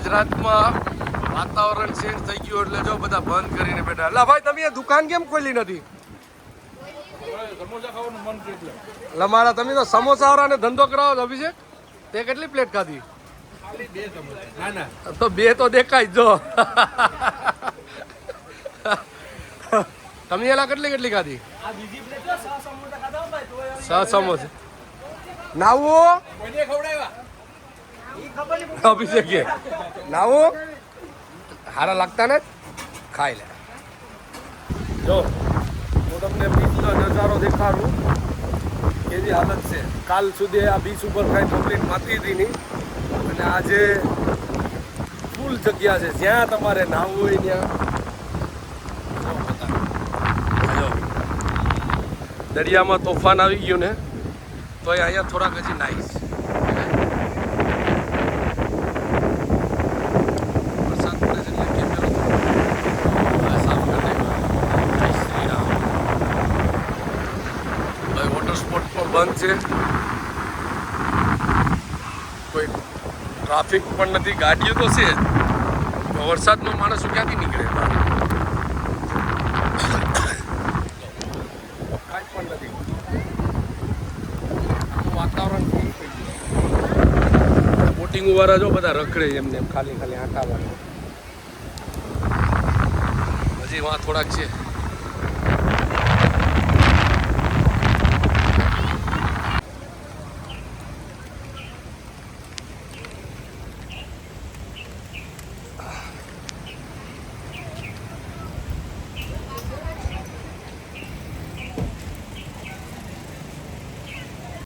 જ રાતમાં વાતાવરણ ચેન્જ થઈ ગયું એટલે જો બધા બંધ કરીને બેઠા. એટલે ભાઈ તમે એ દુકાન કેમ ખોલી નથી? સમોસા ખાવાનું મન છે એટલે. એટલે મારા તમે તો સમોસા વાળાને ધંધો કરાવો છો અભિષેક. તે કેટલી પ્લેટ ખાધી? ખાલી 2 સમોસા. ના ના તો 2 તો દેખાય જ જો. તમે એલા કેટલી ખાધી? આ બીજી પ્લેટ 6 સમોસા ખાધા ભાઈ તો 6 સમોસા. નાવું કોઈને ખવડાવ્યા ઈ ખબર નહીં. અભિષેક કે નાવું હારા લાગતા ને ખાઈ લે. જો હું તમને બીચનો નજારો દેખાડું કેવી હાલત છે. કાલ સુધી આ બીચ ઉપર કાંઈ પબ્લિક માતી હતી નહીં અને આજે ફૂલ જગ્યા છે. જ્યાં તમારે નાહવું હોય ત્યાં દરિયામાં તોફાન આવી ગયું ને તો અહીંયા થોડાક હજી નાઈશ. વરસાદ પડે છે એટલે કેમેરો સાફ કરી નાખ્યો. જય શ્રી રામ. હવે વોટર સ્પોર્ટ પણ બંધ છે. કોઈ ટ્રાફિક પણ નથી. ગાડીઓ તો છે જ. વરસાદમાં માણસો ક્યાંથી નીકળે? કાંઈ પણ નથી. વાતાવરણ બોટિંગ વાળા જો બધા રખડે એમને ખાલી આંટા વાળા. હજી વાં થોડાક છે.